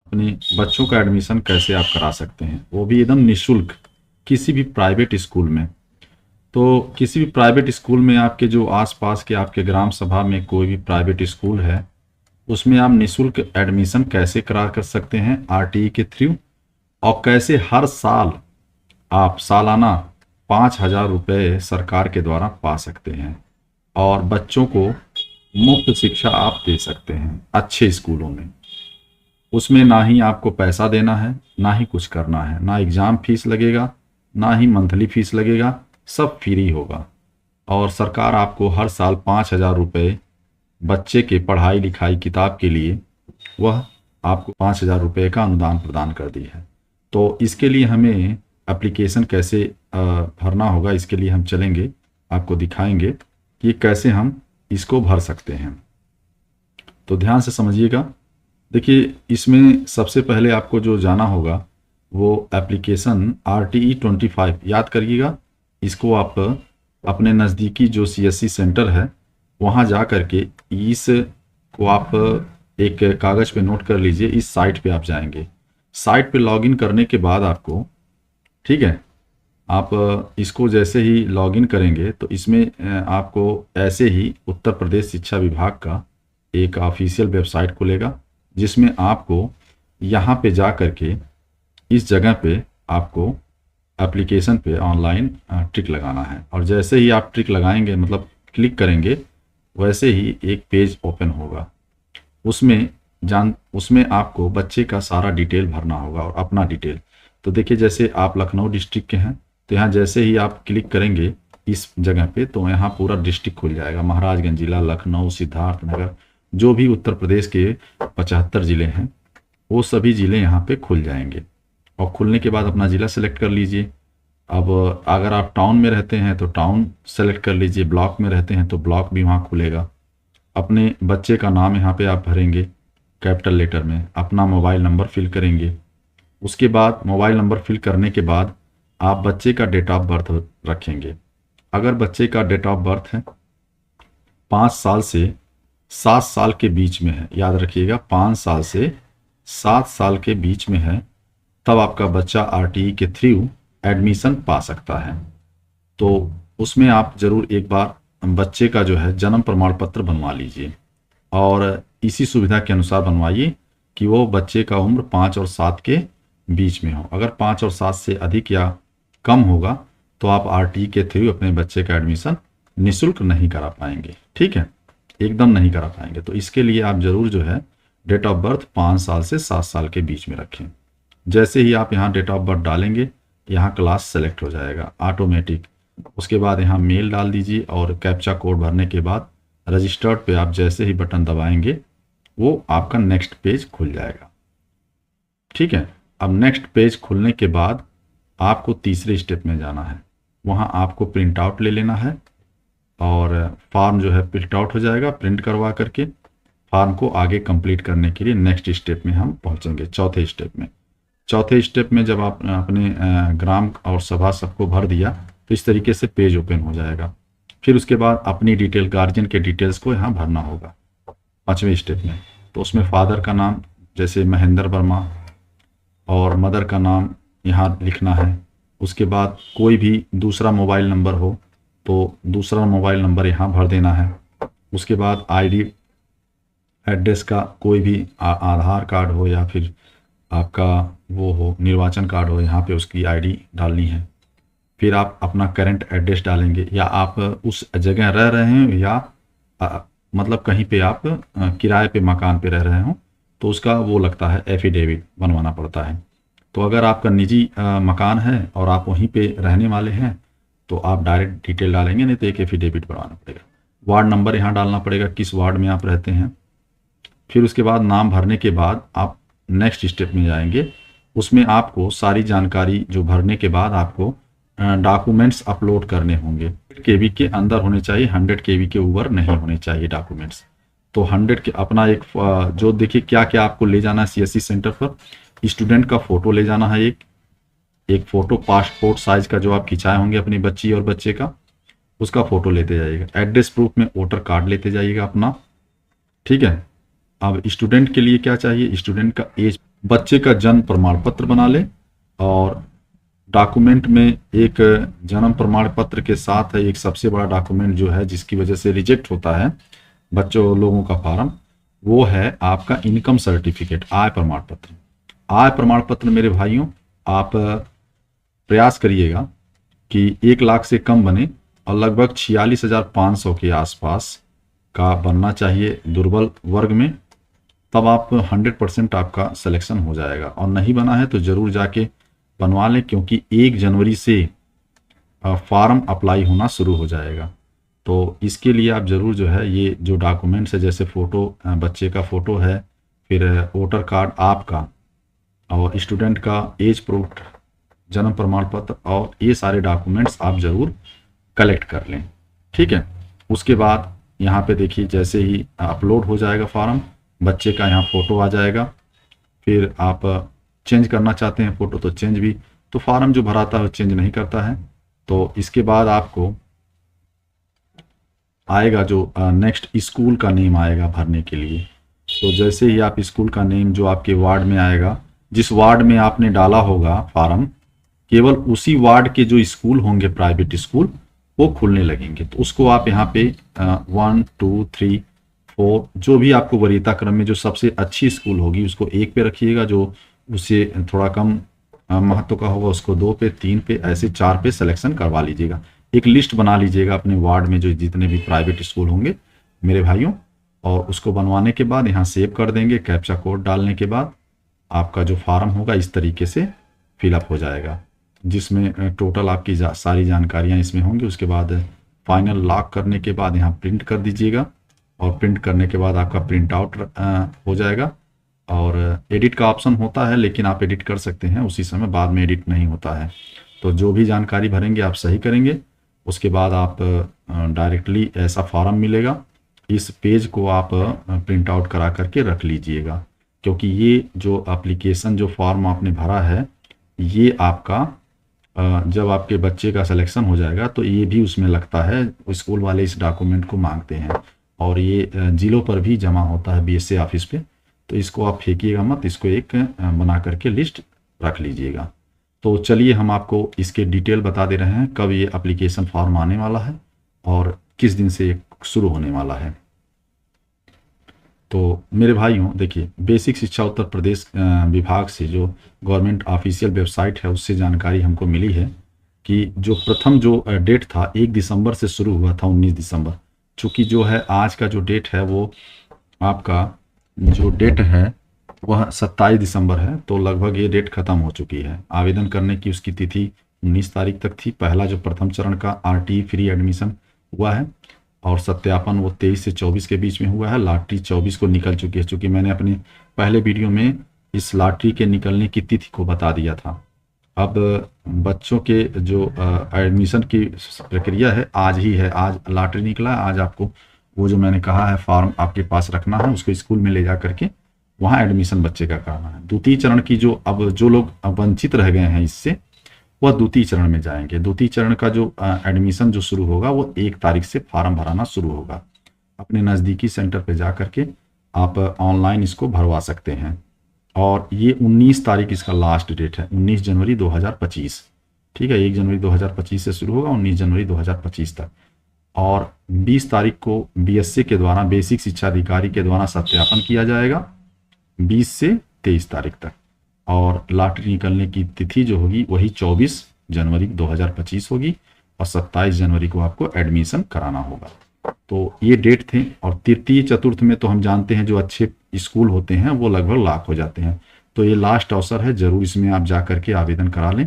अपने बच्चों का एडमिशन कैसे आप करा सकते हैं, वो भी एकदम निःशुल्क किसी भी प्राइवेट स्कूल में। तो किसी भी प्राइवेट स्कूल में आपके जो आसपास के आपके ग्राम सभा में कोई भी प्राइवेट स्कूल है, उसमें आप निःशुल्क एडमिशन कैसे करा कर सकते हैं आरटीई के थ्रू, और कैसे हर साल आप सालाना 5,000 रुपये सरकार के द्वारा पा सकते हैं और बच्चों को मुफ्त शिक्षा आप दे सकते हैं अच्छे स्कूलों में। उसमें ना ही आपको पैसा देना है, ना ही कुछ करना है, ना एग्ज़ाम फीस लगेगा, ना ही मंथली फीस लगेगा, सब फ्री होगा। और सरकार आपको हर साल 5,000 रुपये बच्चे के पढ़ाई लिखाई किताब के लिए वह आपको 5,000 रुपये का अनुदान प्रदान कर दी है। तो इसके लिए हमें एप्लीकेशन कैसे भरना होगा, इसके लिए हम चलेंगे, आपको दिखाएंगे कि कैसे हम इसको भर सकते हैं। तो ध्यान से समझिएगा। देखिए, इसमें सबसे पहले आपको जो जाना होगा वो एप्लीकेशन RTE 25 याद करिएगा। इसको आप अपने नज़दीकी जो CSC सेंटर है वहाँ जा कर के इस को आप एक कागज़ पे नोट कर लीजिए। इस साइट पे आप जाएंगे, साइट पे लॉगिन करने के बाद आपको, ठीक है, आप इसको जैसे ही लॉगिन करेंगे तो इसमें आपको ऐसे ही उत्तर प्रदेश शिक्षा विभाग का एक ऑफिशियल वेबसाइट खुलेगा, जिसमें आपको यहाँ पे जा कर के इस जगह पे आपको एप्लीकेशन पे ऑनलाइन टिक लगाना है। और जैसे ही आप टिक लगाएंगे, मतलब क्लिक करेंगे, वैसे ही एक पेज ओपन होगा। उसमें आपको बच्चे का सारा डिटेल भरना होगा और अपना डिटेल। तो देखिए, जैसे आप लखनऊ डिस्ट्रिक्ट के हैं तो यहाँ जैसे ही आप क्लिक करेंगे इस जगह पे तो यहाँ पूरा डिस्ट्रिक्ट खुल जाएगा। महाराजगंज जिला, लखनऊ, सिद्धार्थनगर, जो भी उत्तर प्रदेश के 75 ज़िले हैं वो सभी ज़िले यहाँ पे खुल जाएंगे। और खुलने के बाद अपना ज़िला सेलेक्ट कर लीजिए। अब अगर आप टाउन में रहते हैं तो टाउन सेलेक्ट कर लीजिए, ब्लॉक में रहते हैं तो ब्लॉक भी वहाँ खुलेगा। अपने बच्चे का नाम यहाँ पे आप भरेंगे कैपिटल लेटर में, अपना मोबाइल नंबर फिल करेंगे। उसके बाद मोबाइल नंबर फिल करने के बाद आप बच्चे का डेट ऑफ बर्थ रखेंगे। अगर बच्चे का डेट ऑफ बर्थ है 5 साल से 7 साल के बीच में है, याद रखिएगा 5 साल से 7 साल के बीच में है, तब आपका बच्चा RTE के थ्रू एडमिशन पा सकता है। तो उसमें आप ज़रूर एक बार बच्चे का जो है जन्म प्रमाण पत्र बनवा लीजिए और इसी सुविधा के अनुसार बनवाइए कि वो बच्चे का उम्र 5 और 7 के बीच में हो। अगर 5 और 7 से अधिक या कम होगा तो आप RTE के थ्रू अपने बच्चे का एडमिशन निःशुल्क नहीं करा पाएंगे, ठीक है, एकदम नहीं करा पाएंगे। तो इसके लिए आप ज़रूर जो है डेट ऑफ बर्थ 5 साल से 7 साल के बीच में रखें। जैसे ही आप यहाँ डेट ऑफ बर्थ डालेंगे, यहाँ क्लास सेलेक्ट हो जाएगा ऑटोमेटिक। उसके बाद यहाँ मेल डाल दीजिए और कैप्चा कोड भरने के बाद रजिस्टर्ड पे आप जैसे ही बटन दबाएंगे वो आपका नेक्स्ट पेज खुल जाएगा, ठीक है। अब नेक्स्ट पेज खुलने के बाद आपको तीसरे स्टेप में जाना है। वहाँ आपको प्रिंट आउट ले लेना है और फॉर्म जो है प्रिंट आउट हो जाएगा। प्रिंट करवा करके फॉर्म को आगे कंप्लीट करने के लिए नेक्स्ट स्टेप में हम पहुँचेंगे, चौथे स्टेप में। चौथे स्टेप में जब आप अपने ग्राम और सभा सबको भर दिया तो इस तरीके से पेज ओपन हो जाएगा। फिर उसके बाद अपनी डिटेल, गार्जियन के डिटेल्स को यहाँ भरना होगा 5वें स्टेप में। तो उसमें फादर का नाम जैसे महेंद्र वर्मा और मदर का नाम यहाँ लिखना है। उसके बाद कोई भी दूसरा मोबाइल नंबर हो तो दूसरा मोबाइल नंबर यहाँ भर देना है। उसके बाद ID एड्रेस का कोई भी आधार कार्ड हो या फिर आपका वो हो निर्वाचन कार्ड हो, यहाँ पे उसकी ID डालनी है। फिर आप अपना करंट एड्रेस डालेंगे, या आप उस जगह रह रहे हैं या मतलब कहीं पे आप किराए पे मकान पे रह रहे हो तो उसका वो लगता है एफिडेविट बनवाना पड़ता है। तो अगर आपका निजी मकान है और आप वहीं पे रहने वाले हैं तो आप डायरेक्ट डिटेल डालेंगे, नहीं तो एक एफिडेविट बनवाना पड़ेगा। वार्ड नंबर यहाँ डालना पड़ेगा, किस वार्ड में आप रहते हैं। फिर उसके बाद नाम भरने के बाद आप नेक्स्ट स्टेप में जाएंगे। उसमें आपको सारी जानकारी जो भरने के बाद आपको डॉक्यूमेंट्स अपलोड करने होंगे। KB के अंदर होने चाहिए, 100 KB के ऊपर नहीं होने चाहिए डॉक्यूमेंट्स। तो 100 के अपना एक जो देखिए क्या क्या आपको ले जाना है CSC सेंटर पर। स्टूडेंट का फ़ोटो ले जाना है, एक फ़ोटो पासपोर्ट साइज़ का जो आप खिंचाए होंगे अपनी बच्ची और बच्चे का, उसका फ़ोटो लेते जाइएगा। एड्रेस प्रूफ में वोटर कार्ड लेते जाइएगा अपना, ठीक है। अब स्टूडेंट के लिए क्या चाहिए, स्टूडेंट का एज बच्चे का जन्म प्रमाण पत्र बना लें और डॉक्यूमेंट में एक जन्म प्रमाण पत्र के साथ है एक सबसे बड़ा डॉक्यूमेंट जो है जिसकी वजह से रिजेक्ट होता है बच्चों लोगों का फॉर्म, वो है आपका इनकम सर्टिफिकेट, आय प्रमाण पत्र। आय प्रमाण पत्र मेरे भाइयों आप प्रयास करिएगा कि 1 लाख से कम बने और लगभग 46,500 के आसपास का बनना चाहिए दुर्बल वर्ग में, तब आप 100% आपका सिलेक्शन हो जाएगा। और नहीं बना है तो ज़रूर जाके बनवा लें, क्योंकि 1 जनवरी से फॉर्म अप्लाई होना शुरू हो जाएगा। तो इसके लिए आप ज़रूर जो है ये जो डॉक्यूमेंट्स है, जैसे फ़ोटो, बच्चे का फ़ोटो है, फिर वोटर कार्ड आपका और स्टूडेंट का एज प्रूफ, जन्म प्रमाण पत्र, और ये सारे डॉक्यूमेंट्स आप ज़रूर कलेक्ट कर लें। ठीक है, उसके बाद यहाँ पे देखिए जैसे ही अपलोड हो जाएगा फॉर्म, बच्चे का यहाँ फ़ोटो आ जाएगा। फिर आप चेंज करना चाहते हैं फ़ोटो तो चेंज भी, तो फॉर्म जो भराता है चेंज नहीं करता है। तो इसके बाद आपको आएगा जो नेक्स्ट स्कूल का नेम आएगा भरने के लिए। तो जैसे ही आप स्कूल का नेम जो आपके वार्ड में आएगा, जिस वार्ड में आपने डाला होगा फॉर्म, केवल उसी वार्ड के जो स्कूल होंगे प्राइवेट स्कूल वो खुलने लगेंगे। तो उसको आप यहाँ पे 1 2 3 4 जो भी आपको वरीयता क्रम में जो सबसे अच्छी स्कूल होगी उसको 1 पे रखिएगा, जो उससे थोड़ा कम महत्व का होगा उसको 2 पे, 3 पे, ऐसे 4 पे सिलेक्शन करवा लीजिएगा। एक लिस्ट बना लीजिएगा अपने वार्ड में जो जितने भी प्राइवेट स्कूल होंगे मेरे भाइयों, और उसको बनवाने के बाद यहाँ सेव कर देंगे। कैप्चा कोड डालने के बाद आपका जो फॉर्म होगा इस तरीके से फिलअप हो जाएगा, जिसमें टोटल आपकी सारी जानकारियाँ इसमें होंगी। उसके बाद फाइनल लॉक करने के बाद यहाँ प्रिंट कर दीजिएगा, और प्रिंट करने के बाद आपका प्रिंट आउट हो जाएगा। और एडिट का ऑप्शन होता है, लेकिन आप एडिट कर सकते हैं उसी समय, बाद में एडिट नहीं होता है। तो जो भी जानकारी भरेंगे आप सही करेंगे, उसके बाद आप डायरेक्टली ऐसा फॉर्म मिलेगा। इस पेज को आप प्रिंट आउट करा करके रख लीजिएगा, क्योंकि ये जो एप्लीकेशन जो फॉर्म आपने भरा है ये आपका जब आपके बच्चे का सिलेक्शन हो जाएगा तो ये भी उसमें लगता है। स्कूल वाले इस डॉक्यूमेंट को मांगते हैं और ये जिलों पर भी जमा होता है बीएसए ऑफिस पे। तो इसको आप फेंकिएगा मत, इसको एक बना करके लिस्ट रख लीजिएगा। तो चलिए हम आपको इसके डिटेल बता दे रहे हैं, कब ये एप्लीकेशन फॉर्म आने वाला है और किस दिन से ये शुरू होने वाला है। तो मेरे भाइयों देखिए, बेसिक शिक्षा उत्तर प्रदेश विभाग से जो गवर्नमेंट ऑफिशियल वेबसाइट है उससे जानकारी हमको मिली है कि जो प्रथम जो डेट था 1 दिसंबर से शुरू हुआ था 19 दिसंबर। चूँकि जो है आज का जो डेट है वो आपका जो डेट है वह 27 दिसंबर है, तो लगभग ये डेट ख़त्म हो चुकी है। आवेदन करने की उसकी तिथि 19 तारीख तक थी। पहला जो प्रथम चरण का आरटी फ्री एडमिशन हुआ है और सत्यापन वो 23 से 24 के बीच में हुआ है। लॉटरी 24 को निकल चुकी है, चूँकि मैंने अपने पहले वीडियो में इस लॉटरी के निकलने की तिथि को बता दिया था। अब बच्चों के जो एडमिशन की प्रक्रिया है आज ही है, आज लॉटरी निकला है। आज आपको वो जो मैंने कहा है फॉर्म आपके पास रखना है, उसको स्कूल में ले जा करके वहाँ एडमिशन बच्चे का कराना है। द्वितीय चरण की जो अब जो लोग वंचित रह गए हैं इससे, वह द्वितीय चरण में जाएंगे। द्वितीय चरण का जो एडमिशन जो शुरू होगा वो 1 तारीख से फॉर्म भराना शुरू होगा। अपने नज़दीकी सेंटर पे जा करके आप ऑनलाइन इसको भरवा सकते हैं। और ये 19 तारीख इसका लास्ट डेट है, 19 जनवरी 2025। ठीक है, 1 जनवरी 2025 से शुरू होगा 19 जनवरी 2025 तक। और 20 तारीख को बीएससी के द्वारा, बेसिक शिक्षा अधिकारी के द्वारा सत्यापन किया जाएगा 20 से 23 तारीख तक। और लॉटरी निकलने की तिथि जो होगी वही 24 जनवरी 2025 होगी और 27 जनवरी को आपको एडमिशन कराना होगा। तो ये डेट थे। और तृतीय चतुर्थ में तो हम जानते हैं जो अच्छे स्कूल होते हैं वो लगभग लॉक हो जाते हैं। तो ये लास्ट अवसर है, ज़रूर इसमें आप जा करके आवेदन करा लें।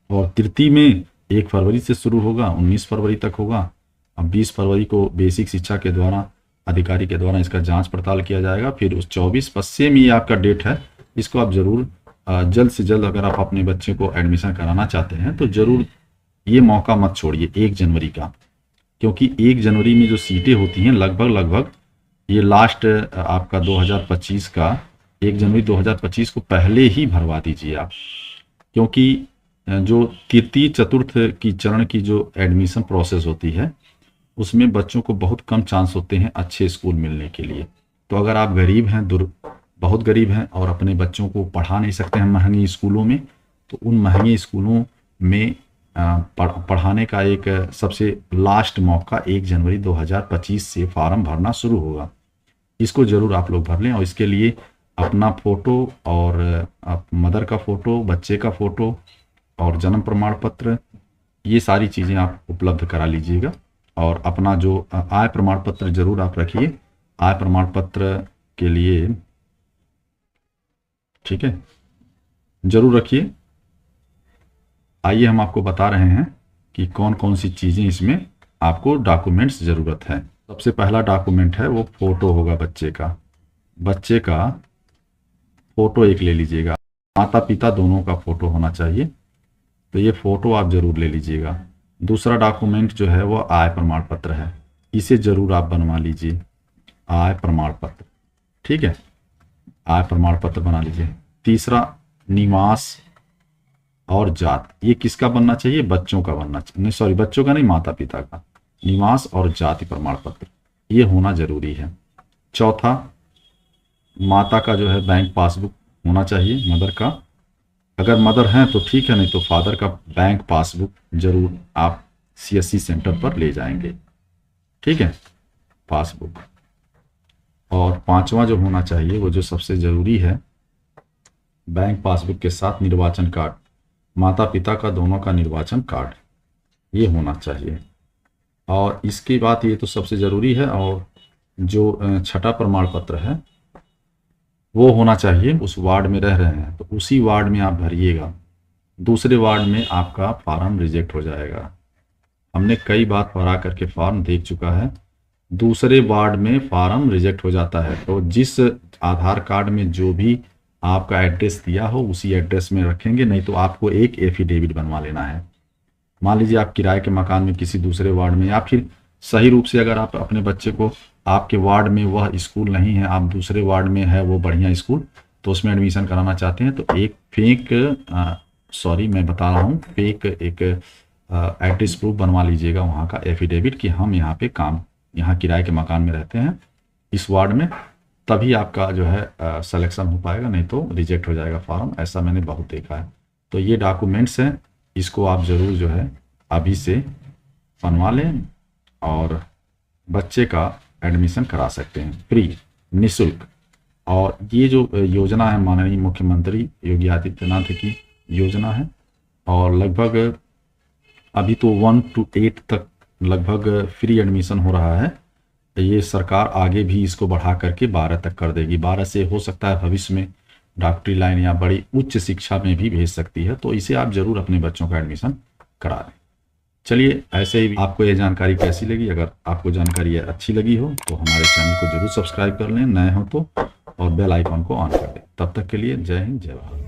और तृतीय में 1 फरवरी से शुरू होगा, 19 फरवरी तक होगा। अब 20 फरवरी को बेसिक शिक्षा के द्वारा अधिकारी के द्वारा इसका जांच पड़ताल किया जाएगा। फिर उस 24 पश्चिम ये आपका डेट है, इसको आप ज़रूर जल्द से जल्द अगर आप अपने बच्चे को एडमिशन कराना चाहते हैं तो ज़रूर ये मौका मत छोड़िए 1 जनवरी का, क्योंकि 1 जनवरी में जो सीटें होती हैं लगभग ये लास्ट आपका 2025 का 1 जनवरी 2025 को पहले ही भरवा दीजिए आप, क्योंकि जो तृतीय चतुर्थ की चरण की जो एडमिशन प्रोसेस होती है उसमें बच्चों को बहुत कम चांस होते हैं अच्छे स्कूल मिलने के लिए। तो अगर आप गरीब हैं, बहुत गरीब हैं और अपने बच्चों को पढ़ा नहीं सकते हैं महंगी स्कूलों में, तो उन महंगे स्कूलों में पढ़ाने का एक सबसे लास्ट मौका 1 जनवरी 2025 से फॉर्म भरना शुरू होगा। इसको ज़रूर आप लोग भर लें और इसके लिए अपना फ़ोटो और मदर का फ़ोटो, बच्चे का फ़ोटो और जन्म प्रमाण पत्र, ये सारी चीज़ें आप उपलब्ध करा लीजिएगा। और अपना जो आय प्रमाण पत्र ज़रूर आप रखिए, आय प्रमाण पत्र के लिए, ठीक है, ज़रूर रखिए। आइए हम आपको बता रहे हैं कि कौन कौन सी चीज़ें इसमें आपको डॉक्यूमेंट्स ज़रूरत है। सबसे पहला डॉक्यूमेंट है वो फ़ोटो होगा बच्चे का। बच्चे का फ़ोटो एक ले लीजिएगा, माता पिता दोनों का फ़ोटो होना चाहिए, तो ये फ़ोटो आप ज़रूर ले लीजिएगा। दूसरा डॉक्यूमेंट जो है वो आय प्रमाण पत्र है, इसे ज़रूर आप बनवा लीजिए, आय प्रमाण पत्र, ठीक है, आय प्रमाण पत्र बना लीजिए। तीसरा निवास और जात, ये किसका बनना चाहिए? बच्चों का बनना चाहिए, नहीं सॉरी, बच्चों का नहीं, माता पिता का। निवास और जाति प्रमाण पत्र ये होना जरूरी है। चौथा, माता का जो है बैंक पासबुक होना चाहिए, मदर का। अगर मदर हैं तो ठीक है, नहीं तो फादर का बैंक पासबुक जरूर आप CSC सेंटर पर ले जाएंगे, ठीक है, पासबुक। और पांचवा जो होना चाहिए वो जो सबसे ज़रूरी है, बैंक पासबुक के साथ निर्वाचन कार्ड, माता पिता का दोनों का निर्वाचन कार्ड ये होना चाहिए। और इसके बाद ये तो सबसे ज़रूरी है। और जो छठा प्रमाण पत्र है वो होना चाहिए, उस वार्ड में रह रहे हैं तो उसी वार्ड में आप भरिएगा, दूसरे वार्ड में आपका फॉर्म रिजेक्ट हो जाएगा। हमने कई बार भरा करके फॉर्म देख चुका है, दूसरे वार्ड में फॉर्म रिजेक्ट हो जाता है। तो जिस आधार कार्ड में जो भी आपका एड्रेस दिया हो उसी एड्रेस में रखेंगे, नहीं तो आपको एक एफिडेविट बनवा लेना है। मान लीजिए आप किराए के मकान में किसी दूसरे वार्ड में, या फिर सही रूप से अगर आप अपने बच्चे को, आपके वार्ड में वह स्कूल नहीं है, आप दूसरे वार्ड में है वो बढ़िया स्कूल, तो उसमें एडमिशन कराना चाहते हैं, तो एक फेक मैं बता रहा हूँ, फेक एक एड्रेस प्रूफ बनवा लीजिएगा वहाँ का एफिडेविट कि हम यहाँ पे यहाँ किराए के मकान में रहते हैं इस वार्ड में, तभी आपका जो है सिलेक्शन हो पाएगा, नहीं तो रिजेक्ट हो जाएगा फॉर्म। ऐसा मैंने बहुत देखा है। तो ये डॉक्यूमेंट्स हैं, इसको आप ज़रूर जो है अभी से बनवा लें और बच्चे का एडमिशन करा सकते हैं फ्री, निःशुल्क। और ये जो योजना है माननीय मुख्यमंत्री योगी आदित्यनाथ की योजना है, और लगभग अभी तो 1 to 8 तक लगभग फ्री एडमिशन हो रहा है। ये सरकार आगे भी इसको बढ़ा करके 12 तक कर देगी। 12 से हो सकता है भविष्य में डॉक्टरी लाइन या बड़ी उच्च शिक्षा में भी भेज सकती है, तो इसे आप ज़रूर अपने बच्चों का एडमिशन करा दें। चलिए, ऐसे ही आपको ये जानकारी कैसी लगी? अगर आपको जानकारी अच्छी लगी हो तो हमारे चैनल को जरूर सब्सक्राइब कर लें, नए हो तो, और बेल आइकॉन को ऑन कर दें। तब तक के लिए जय हिंद, जय भारत।